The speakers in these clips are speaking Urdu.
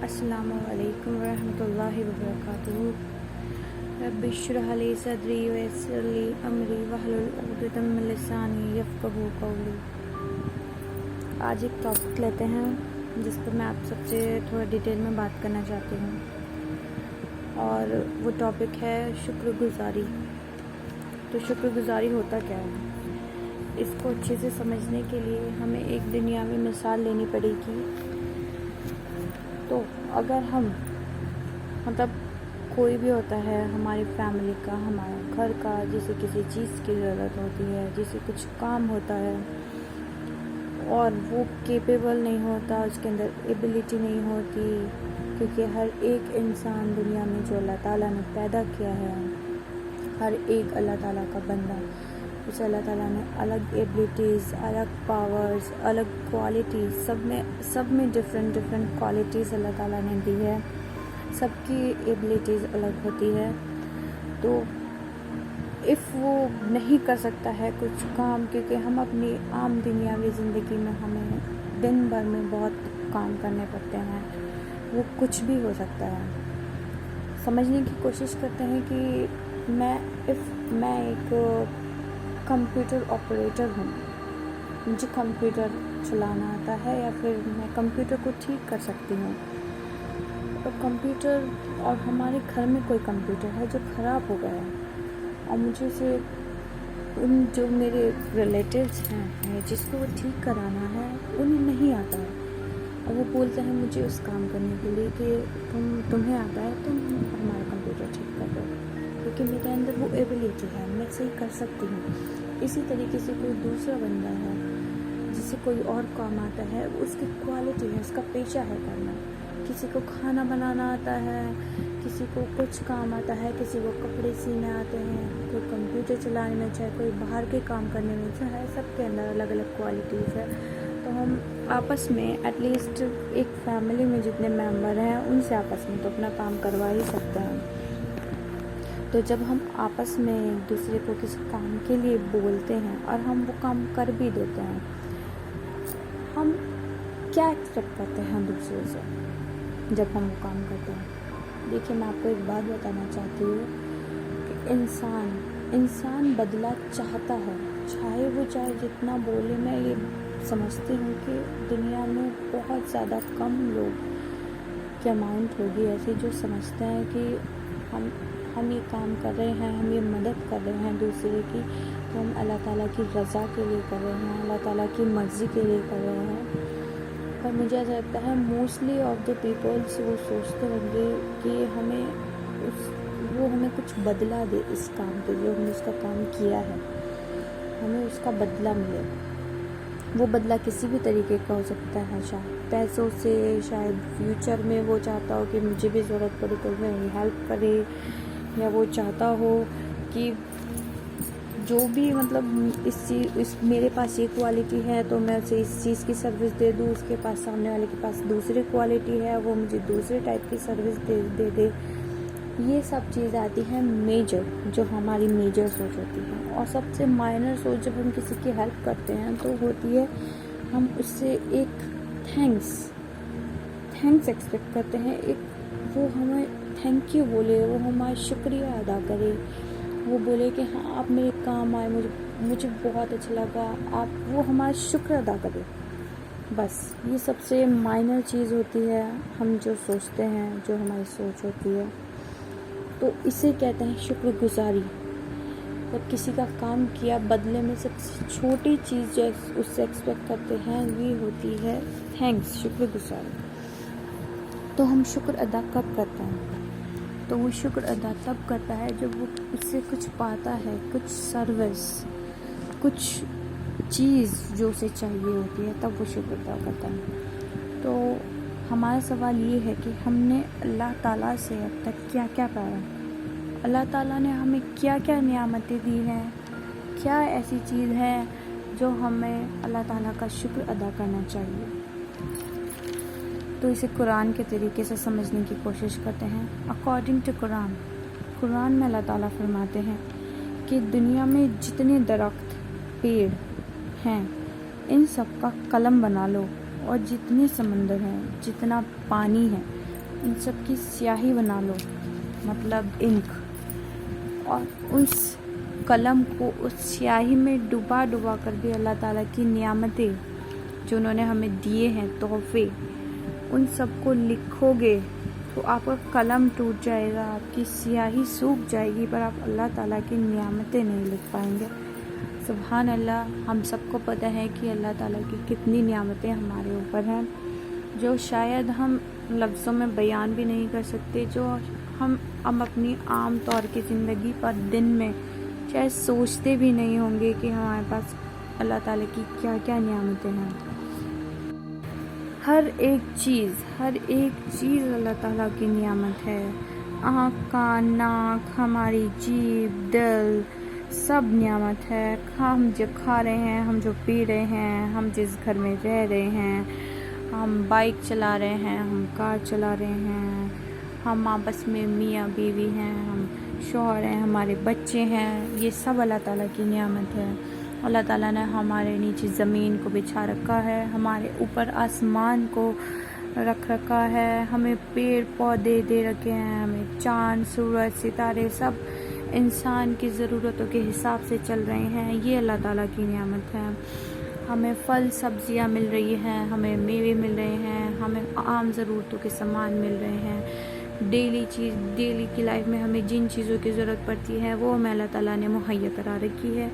السلام علیکم ورحمۃ اللہ وبرکاتہ۔ رب اشرح لی صدری ویسر لی امری واحلل عقدۃ من لسانی یفقہوا قولی۔ آج ایک ٹاپک لیتے ہیں جس پر میں آپ سب سے تھوڑا ڈیٹیل میں بات کرنا چاہتی ہوں، اور وہ ٹاپک ہے شکر گزاری۔ تو شکر گزاری ہوتا کیا ہے؟ اس کو اچھے سے سمجھنے کے لیے ہمیں ایک دنیاوی مثال لینی پڑے گی۔ تو اگر ہم کوئی بھی ہوتا ہے ہماری فیملی کا، ہمارا گھر کا، جسے کسی چیز کی ضرورت ہوتی ہے، جسے کچھ کام ہوتا ہے اور وہ کیپیبل نہیں ہوتا، اس کے اندر ایبلٹی نہیں ہوتی، کیونکہ ہر ایک انسان دنیا میں جو اللہ تعالیٰ نے پیدا کیا ہے، ہر ایک اللہ تعالیٰ کا بندہ، اسے اللہ تعالیٰ نے الگ ایبلٹیز، الگ پاورز، الگ کوالٹیز، سب میں ڈفرینٹ کوالٹیز اللہ تعالیٰ نے دی ہے، سب کی ایبلٹیز الگ ہوتی ہے۔ تو وہ نہیں کر سکتا ہے کچھ کام، کیونکہ ہم اپنی عام دنیاوی زندگی میں ہمیں دن بھر میں بہت کام کرنے پڑتے ہیں، وہ کچھ بھی ہو سکتا ہے۔ سمجھنے کی کوشش کرتے ہیں کہ میں ایک کمپیوٹر آپریٹر ہوں، مجھے کمپیوٹر چلانا آتا ہے، یا پھر میں کمپیوٹر کو ٹھیک کر سکتی ہوں، اور ہمارے گھر میں کوئی کمپیوٹر ہے جو خراب ہو گیا ہے، اور مجھے اسے جو میرے ریلیٹیوز ہیں جس کو وہ ٹھیک کرانا ہے انہیں نہیں آتا ہے، اور وہ بولتے ہیں مجھے اس کام کرنے کے لیے کہ تمہیں آتا ہے، تم ہمارا کمپیوٹر ٹھیک کر دو، کیونکہ میرے اندر وہ ایبلٹی ہے، میں صحیح کر سکتی ہوں۔ اسی طریقے سے کوئی دوسرا بندہ ہے جسے کوئی اور کام آتا ہے، اس کی کوالٹی ہے، اس کا پیشہ ہے کرنا۔ کسی کو کھانا بنانا آتا ہے، کسی کو کچھ کام آتا ہے، کسی کو کپڑے سینے آتے ہیں، کوئی کمپیوٹر چلانے میں، چاہے کوئی باہر کے کام کرنے میں، چاہے سب کے اندر الگ الگ کوالٹیز ہے۔ تو ہم آپس میں ایٹ لیسٹ ایک فیملی میں جتنے ممبر ہیں ان سے آپس میں تو اپنا کام کروا ہی سکتے ہیں۔ تو جب ہم آپس میں ایک دوسرے کو کسی کام کے لیے بولتے ہیں اور ہم وہ کام کر بھی دیتے ہیں، ہم کیا ایکسپیکٹ کرتے ہیں دوسرے سے جب ہم وہ کام کرتے ہیں؟ دیکھیے، میں آپ کو ایک بات بتانا چاہتی ہوں کہ انسان بدلہ چاہتا ہے، چاہے جتنا بولے۔ میں یہ سمجھتی ہوں کہ دنیا میں بہت زیادہ کم لوگ کی اماؤنٹ ہوگی ایسی جو سمجھتے ہیں کہ ہم یہ کام کر رہے ہیں، ہم یہ مدد کر رہے ہیں دوسرے کی، تو ہم اللہ تعالیٰ کی رضا کے لیے کر رہے ہیں، اللہ تعالیٰ کی مرضی کے لیے کر رہے ہیں۔ اور مجھے ایسا لگتا ہے موسٹلی آف دا پیپلس وہ سوچتے ہوں گے کہ وہ ہمیں کچھ بدلہ دے اس کام کے لیے، ہم نے اس کا کام کیا ہے، ہمیں اس کا بدلہ ملے۔ وہ بدلہ کسی بھی طریقے کا ہو سکتا ہے، شاید پیسوں سے، شاید فیوچر میں وہ چاہتا ہو کہ مجھے بھی ضرورت پڑے تو میری ہیلپ کرے، یا وہ چاہتا ہو کہ جو بھی میرے پاس یہ کوالٹی ہے تو میں اسے اس چیز کی سروس دے دوں، اس کے پاس، سامنے والے کے پاس دوسری کوالٹی ہے، وہ مجھے دوسرے ٹائپ کی سروس دے دے۔ یہ سب چیز آتی ہیں میجر، جو ہماری میجر سوچ ہوتی ہے، اور سب سے مائنر سوچ جب ہم کسی کی ہیلپ کرتے ہیں تو ہوتی ہے ہم اس سے ایک تھینکس ایکسپیکٹ کرتے ہیں، وہ ہمیں تھینک یو بولے، وہ ہمارا شکریہ ادا کرے، وہ بولے کہ ہاں آپ میرے کام آئے، مجھے بہت اچھا لگا، وہ ہمارا شکر ادا کرے۔ بس یہ سب سے مائنر چیز ہوتی ہے ہم جو سوچتے ہیں، جو ہماری سوچ ہوتی ہے، تو اسے کہتے ہیں شکر گزاری۔ جب کسی کا کام کیا، بدلے میں سب سے چھوٹی چیز جو اس سے ایکسپیکٹ کرتے ہیں یہ ہوتی ہے تھینکس، شکر گزاری۔ تو ہم شکر ادا کب کرتے ہیں؟ تو وہ شکر ادا تب کرتا ہے جب وہ اس سے کچھ پاتا ہے، کچھ سروس، کچھ چیز جو اسے چاہیے ہوتی ہے، تب وہ شکر ادا کرتا ہے۔ تو ہمارا سوال یہ ہے کہ ہم نے اللہ تعالیٰ سے اب تک کیا کیا پایا؟ اللہ تعالیٰ نے ہمیں کیا کیا نعمتیں دی ہیں؟ کیا ایسی چیز ہے جو ہمیں اللہ تعالیٰ کا شکر ادا کرنا چاہیے؟ تو اسے قرآن کے طریقے سے سمجھنے کی کوشش کرتے ہیں۔ اکارڈنگ ٹو قرآن میں اللہ تعالیٰ فرماتے ہیں کہ دنیا میں جتنے درخت، پیڑ ہیں، ان سب کا قلم بنا لو، اور جتنے سمندر ہیں، جتنا پانی ہے، ان سب کی سیاہی بنا لو، مطلب انک، اور اس قلم کو اس سیاہی میں ڈبا ڈبا کر بھی اللہ تعالیٰ کی نعمتیں جو انہوں نے ہمیں دیے ہیں، تحفے، ان سب کو لکھو گے تو آپ کا قلم ٹوٹ جائے گا، آپ کی سیاہی سوکھ جائے گی، پر آپ اللہ تعالیٰ کی نعمتیں نہیں لکھ پائیں گے۔ سبحان اللہ، ہم سب کو پتہ ہے کہ اللہ تعالیٰ کی کتنی نعمتیں ہمارے اوپر ہیں، جو شاید ہم لفظوں میں بیان بھی نہیں کر سکتے، جو ہم اپنی عام طور کی زندگی پر دن میں شاید سوچتے بھی نہیں ہوں گے کہ ہمارے پاس اللہ تعالیٰ کی کیا کیا نعمتیں ہیں۔ ہر ایک چیز اللہ تعالیٰ کی نعمت ہے۔ آنکھ، کان، ناک، ہماری جیب، دل، سب نعمت ہے۔ ہم جو کھا رہے ہیں، ہم جو پی رہے ہیں، ہم جس گھر میں رہ رہے ہیں، ہم بائک چلا رہے ہیں، ہم کار چلا رہے ہیں، ہم آپس میں میاں بیوی ہیں، ہم شوہر ہیں، ہمارے بچے ہیں، یہ سب اللہ تعالیٰ کی نعمت ہے۔ اللہ تعالیٰ نے ہمارے نیچے زمین کو بچھا رکھا ہے، ہمارے اوپر آسمان کو رکھ رکھا ہے، ہمیں پیڑ پودے دے رکھے ہیں، ہمیں چاند، سورج، ستارے سب انسان کی ضرورتوں کے حساب سے چل رہے ہیں، یہ اللہ تعالیٰ کی نعمت ہے۔ ہمیں پھل سبزیاں مل رہی ہیں، ہمیں میوے مل رہے ہیں، ہمیں عام ضرورتوں کے سامان مل رہے ہیں، ڈیلی کی لائف میں ہمیں جن چیزوں کی ضرورت پڑتی ہے وہ ہمیں اللہ تعالیٰ نے مہیا کرا رکھی ہے۔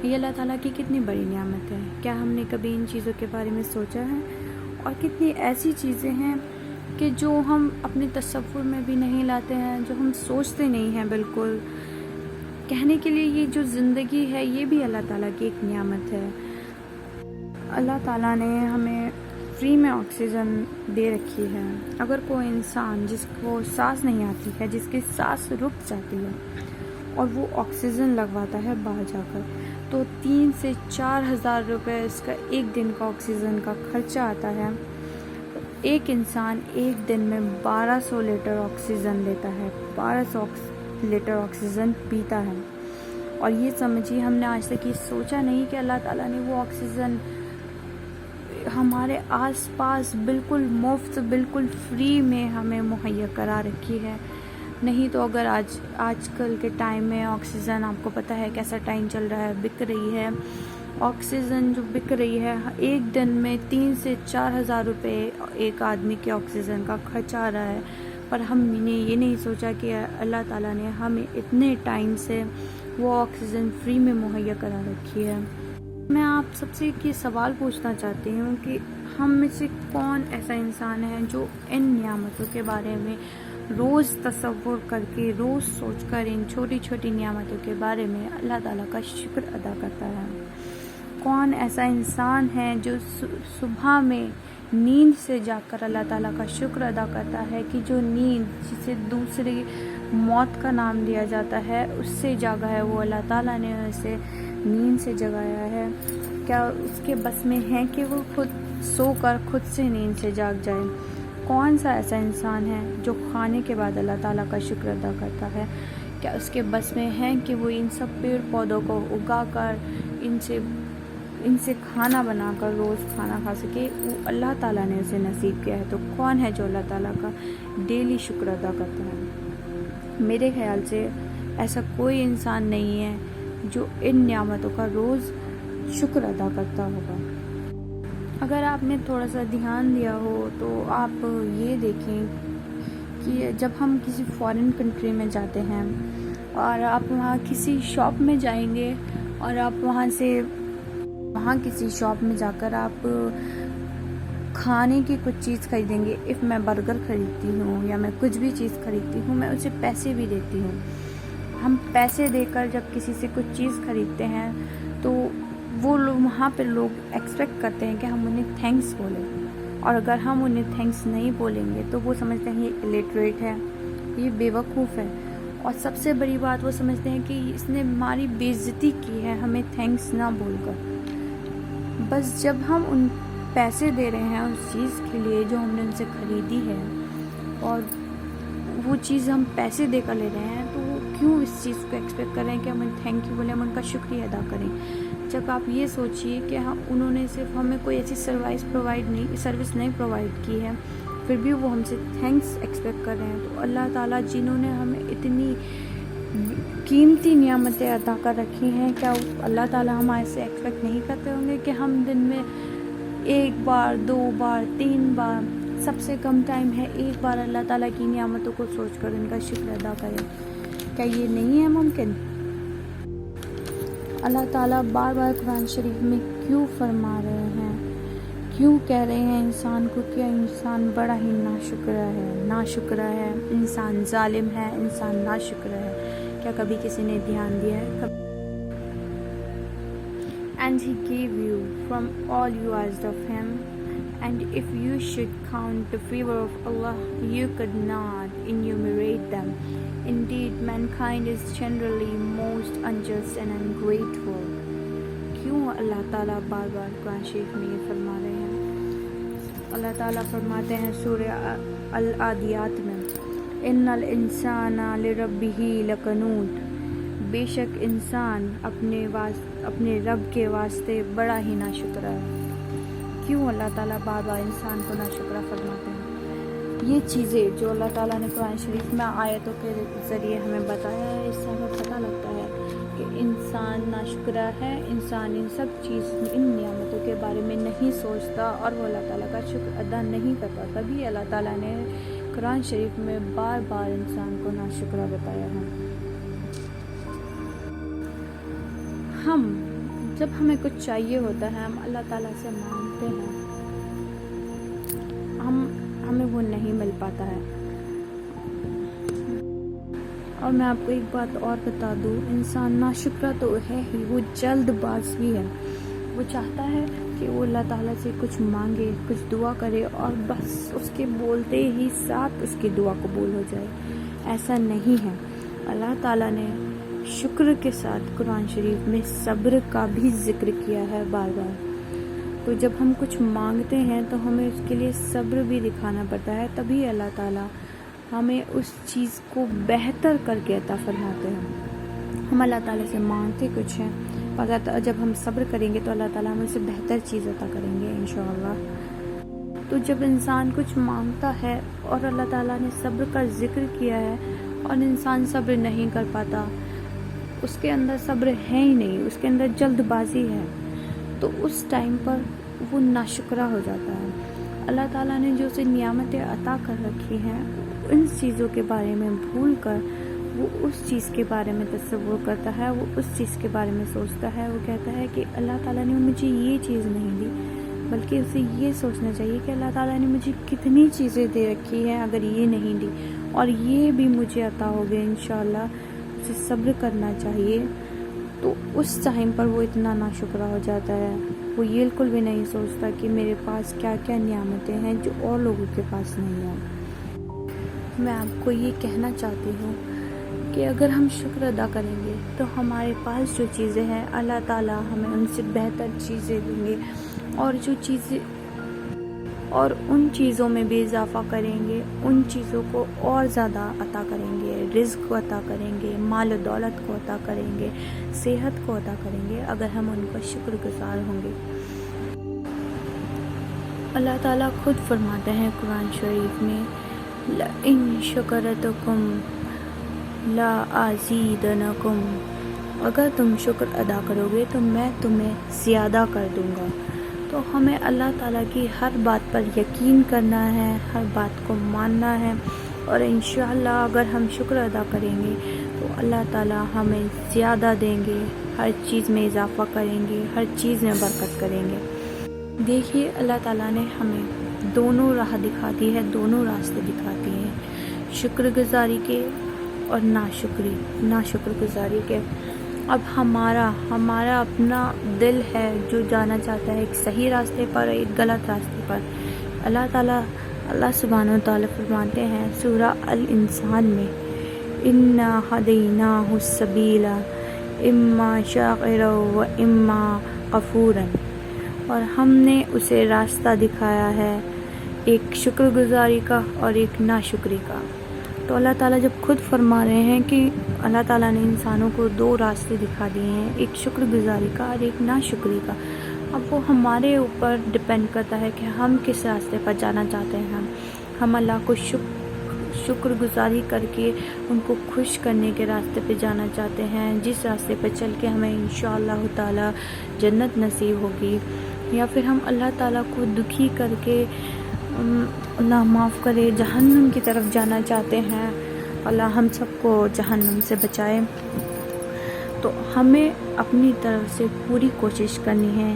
یہ اللہ تعالیٰ کی کتنی بڑی نعمت ہے، کیا ہم نے کبھی ان چیزوں کے بارے میں سوچا ہے؟ اور کتنی ایسی چیزیں ہیں کہ جو ہم اپنے تصور میں بھی نہیں لاتے ہیں، جو ہم سوچتے نہیں ہیں بالکل۔ کہنے کے لیے یہ جو زندگی ہے یہ بھی اللہ تعالیٰ کی ایک نعمت ہے۔ اللہ تعالیٰ نے ہمیں فری میں آکسیجن دے رکھی ہے۔ اگر کوئی انسان جس کو سانس نہیں آتی ہے، جس کی سانس رک جاتی ہے اور وہ آکسیجن لگواتا ہے باہر جا کر، تو 3 سے 4 ہزار روپے اس کا ایک دن کا آکسیجن کا خرچہ آتا ہے۔ ایک انسان ایک دن میں 1200 لیٹر آکسیجن لیتا ہے، 1200 لیٹر آکسیجن پیتا ہے۔ اور یہ سمجھیے ہم نے آج تک یہ سوچا نہیں کہ اللہ تعالیٰ نے وہ آکسیجن ہمارے آس پاس بالکل مفت، بالکل فری میں ہمیں مہیا کرا رکھی ہے۔ نہیں تو اگر آج کل کے ٹائم میں آکسیجن، آپ کو پتہ ہے کیسا ٹائم چل رہا ہے، بک رہی ہے آکسیجن، جو بک رہی ہے ایک دن میں 3 سے 4 ہزار روپے ایک آدمی کے آکسیجن کا خرچ آ رہا ہے۔ پر ہم نے یہ نہیں سوچا کہ اللہ تعالیٰ نے ہمیں اتنے ٹائم سے وہ آکسیجن فری میں مہیا کرا رکھی ہے۔ میں آپ سب سے یہ سوال پوچھنا چاہتی ہوں کہ ہم میں سے کون ایسا انسان ہے جو ان نعمتوں کے بارے میں روز تصور کر کے، روز سوچ کر ان چھوٹی چھوٹی نعمتوں کے بارے میں اللہ تعالیٰ کا شکر ادا کرتا ہے؟ کون ایسا انسان ہے جو صبح میں نیند سے جاگ کر اللہ تعالیٰ کا شکر ادا کرتا ہے کہ جو نیند جسے دوسری موت کا نام دیا جاتا ہے اس سے جاگا ہے، وہ اللہ تعالیٰ نے اسے نیند سے جگایا ہے؟ کیا اس کے بس میں ہے کہ وہ خود سو کر خود سے نیند سے جاگ جائے؟ کون سا ایسا انسان ہے جو کھانے کے بعد اللہ تعالیٰ کا شکر ادا کرتا ہے؟ کیا اس کے بس میں ہے کہ وہ ان سب پیڑ پودوں کو اگا کر ان سے کھانا بنا کر روز کھانا کھا سکے؟ وہ اللہ تعالیٰ نے اسے نصیب کیا ہے، تو کون ہے جو اللہ تعالیٰ کا ڈیلی شکر ادا کرتا ہے؟ میرے خیال سے ایسا کوئی انسان نہیں ہے جو ان نعمتوں کا روز شکر ادا کرتا ہوگا۔ اگر آپ نے تھوڑا سا دھیان دیا ہو تو آپ یہ دیکھیں کہ جب ہم کسی فارن کنٹری میں جاتے ہیں اور آپ وہاں کسی شاپ میں جائیں گے اور آپ وہاں کسی شاپ میں جا کر آپ کھانے کی کچھ چیز خریدیں گے، اف میں برگر خریدتی ہوں یا میں کچھ بھی چیز خریدتی ہوں، میں اسے پیسے بھی دیتی ہوں۔ ہم پیسے دے کر جب کسی سے کچھ چیز خریدتے ہیں تو وہ لوگ وہاں پہ لوگ ایکسپیکٹ کرتے ہیں کہ ہم انہیں تھینکس بولیں، اور اگر ہم انہیں تھینکس نہیں بولیں گے تو وہ سمجھتے ہیں یہ الٹریٹ ہے، یہ بے وقوف ہے، اور سب سے بڑی بات وہ سمجھتے ہیں کہ اس نے ہماری بے عزتی کی ہے ہمیں تھینکس نہ بول کر۔ بس جب ہم ان پیسے دے رہے ہیں اس چیز کے لیے جو ہم نے ان سے خریدی ہے، اور وہ چیز ہم پیسے دے کر لے رہے ہیں، تو وہ کیوں اس چیز کو ایکسپیکٹ کر رہے ہیں کہ ہم تھینک یو بولیں، ہم ان کا شکریہ ادا کریں؟ جب آپ یہ سوچئے کہ انہوں نے صرف ہمیں کوئی ایسی سروس نہیں پرووائڈ کی ہے پھر بھی وہ ہم سے تھینکس ایکسپیکٹ کر رہے ہیں. تو اللہ تعالیٰ جنہوں نے ہمیں اتنی قیمتی نعمتیں عطا کر رکھی ہیں، کیا اللہ تعالیٰ ہمارے سے ایکسپیکٹ نہیں کرتے ہوں گے کہ ہم دن میں 1 بار 2 بار 3 بار، سب سے کم ٹائم ہے 1 بار اللہ تعالیٰ کی نعمتوں کو سوچ کر ان کا شکر ادا کریں؟ کیا یہ نہیں ہے ممکن؟ اللہ تعالیٰ بار بار قرآن شریف میں کیوں فرما رہے ہیں، کیوں کہہ رہے ہیں انسان کو کہ انسان بڑا ہی ناشکرہ ہے، انسان ظالم ہے، انسان ناشکرہ ہے؟ کیا کبھی کسی نے دھیان دیا ہے؟ And he gave you from all you asked of him, and if you should count the favor of Allah, you could not enumerate them. Indeed, mankind is generally most unjust and ungrateful. کیوں اللہ تعالیٰ بار بار قرآن شریف میں یہ فرما رہے ہیں؟ اللہ تعالیٰ فرماتے ہیں سورہ العادیات میں، ان الانسان لربہ لکنود، بے شک انسان اپنے رب کے واسطے بڑا ہی ناشکرہ ہے. کیوں اللہ تعالیٰ بار بار انسان کو ناشکرہ فرماتے ہیں؟ یہ چیزیں جو اللہ تعالیٰ نے قرآن شریف میں آیتوں کے ذریعے ہمیں بتایا ہے، اس سے ہمیں پتہ لگتا ہے کہ انسان ناشکرہ ہے، انسان ان نعمتوں کے بارے میں نہیں سوچتا اور وہ اللہ تعالیٰ کا شکر ادا نہیں کرتا. تبھی اللہ تعالیٰ نے قرآن شریف میں بار بار انسان کو ناشکرہ بتایا ہے. جب ہمیں کچھ چاہیے ہوتا ہے، ہم اللہ تعالیٰ سے مانگتے ہیں، ہمیں وہ نہیں مل پاتا ہے. اور میں آپ کو ایک بات اور بتا دوں، انسان ناشکرہ تو ہے ہی، وہ جلد باز بھی ہے. وہ چاہتا ہے کہ وہ اللہ تعالیٰ سے کچھ مانگے، کچھ دعا کرے اور بس اس کے بولتے ہی ساتھ اس کی دعا قبول ہو جائے. ایسا نہیں ہے. اللہ تعالیٰ نے شکر کے ساتھ قرآن شریف میں صبر کا بھی ذکر کیا ہے بار بار. تو جب ہم کچھ مانگتے ہیں تو ہمیں اس کے لیے صبر بھی دکھانا پڑتا ہے، تبھی اللہ تعالیٰ ہمیں اس چیز کو بہتر کر کے عطا فرماتے ہیں. ہم اللہ تعالیٰ سے مانگتے کچھ ہیں، اور جب ہم صبر کریں گے تو اللہ تعالیٰ ہمیں سے بہتر چیز عطا کریں گے انشاءاللہ. تو جب انسان کچھ مانگتا ہے اور اللہ تعالیٰ نے صبر کا ذکر کیا ہے اور انسان صبر نہیں کر پاتا، اس کے اندر صبر ہے ہی نہیں، اس کے اندر جلد بازی ہے، تو اس ٹائم پر وہ ناشکرہ ہو جاتا ہے. اللہ تعالیٰ نے جو اسے نعمتیں عطا کر رکھی ہیں، ان چیزوں کے بارے میں بھول کر وہ اس چیز کے بارے میں تصور کرتا ہے، وہ اس چیز کے بارے میں سوچتا ہے. وہ کہتا ہے کہ اللہ تعالیٰ نے مجھے یہ چیز نہیں دی، بلکہ اسے یہ سوچنا چاہیے کہ اللہ تعالیٰ نے مجھے کتنی چیزیں دے رکھی ہیں، اگر یہ نہیں دی اور یہ بھی مجھے عطا ہو گئے انشاءاللہ. اسے صبر کرنا چاہیے. تو اس ٹائم پر وہ اتنا ناشکرہ ہو جاتا ہے، وہ یہ بالکل بھی نہیں سوچتا کہ میرے پاس کیا کیا نعمتیں ہیں جو اور لوگوں کے پاس نہیں ہیں. میں آپ کو یہ کہنا چاہتی ہوں کہ اگر ہم شکر ادا کریں گے تو ہمارے پاس جو چیزیں ہیں اللہ تعالیٰ ہمیں ان سے بہتر چیزیں دیں گے، اور ان چیزوں میں بھی اضافہ کریں گے، ان چیزوں کو اور زیادہ عطا کریں گے، رزق کو عطا کریں گے، مال و دولت کو عطا کریں گے، صحت کو عطا کریں گے، اگر ہم ان کا شکر گزار ہوں گے. اللہ تعالیٰ خود فرماتے ہیں قرآن شریف میں، لَإِن شَكَرْتُمْ لَأَزِيدَنَّكُمْ، اگر تم شکر ادا کرو گے تو میں تمہیں زیادہ کر دوں گا. تو ہمیں اللہ تعالیٰ کی ہر بات پر یقین کرنا ہے، ہر بات کو ماننا ہے، اور انشاءاللہ اگر ہم شکر ادا کریں گے تو اللہ تعالیٰ ہمیں زیادہ دیں گے، ہر چیز میں اضافہ کریں گے، ہر چیز میں برکت کریں گے. دیکھیے اللہ تعالیٰ نے ہمیں دونوں راہ دکھا دی ہے، دونوں راستے دکھا دیے ہیں، شکر گزاری کے اور ناشکر گزاری کے. اب ہمارا اپنا دل ہے جو جانا چاہتا ہے ایک صحیح راستے پر، ایک غلط راستے پر. اللہ سبحانہ و تعالیٰ فرماتے ہیں سورہ الانسان میں، اِنَّا هَدَيْنَاهُ السَّبِيلَ إِمَّا شَاكِرًا وَإِمَّا كَفُورًا، اور ہم نے اسے راستہ دکھایا ہے ایک شکر گزاری کا اور ایک ناشکری کا. تو اللہ تعالیٰ جب خود فرما رہے ہیں کہ اللہ تعالیٰ نے انسانوں کو 2 راستے دکھا دیے ہیں، ایک شکر گزاری کا اور ایک ناشکری کا. اب وہ ہمارے اوپر ڈپینڈ کرتا ہے کہ ہم کس راستے پر جانا چاہتے ہیں. ہم اللہ کو شکر گزاری کر کے ان کو خوش کرنے کے راستے پہ جانا چاہتے ہیں، جس راستے پہ چل کے ہمیں انشاءاللہ تعالی جنت نصیب ہوگی، یا پھر ہم اللہ تعالیٰ کو دکھی کر کے اللہ معاف کرے جہنم کی طرف جانا چاہتے ہیں، اللہ ہم سب کو جہنم سے بچائے۔ تو ہمیں اپنی طرف سے پوری کوشش کرنی ہے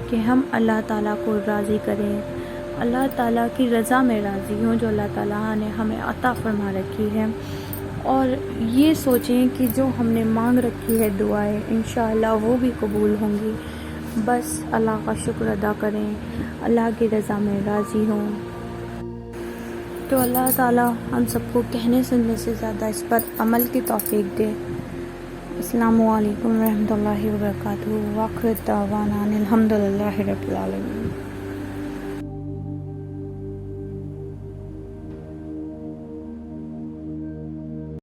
کہ ہم اللہ تعالیٰ کو راضی کریں، اللہ تعالیٰ کی رضا میں راضی ہوں جو اللہ تعالیٰ نے ہمیں عطا فرما رکھی ہے، اور یہ سوچیں کہ جو ہم نے مانگ رکھی ہے دعائیں انشاءاللہ وہ بھی قبول ہوں گی۔ بس اللہ کا شکر ادا کریں، اللہ کی رضا میں راضی ہوں۔ تو اللہ تعالیٰ ہم سب کو کہنے سننے سے زیادہ اس پر عمل کی توفیق دے۔ السلام علیکم ورحمۃ اللہ وبرکاتہ۔ وآخر دعوانا الحمد للہ رب العالمین۔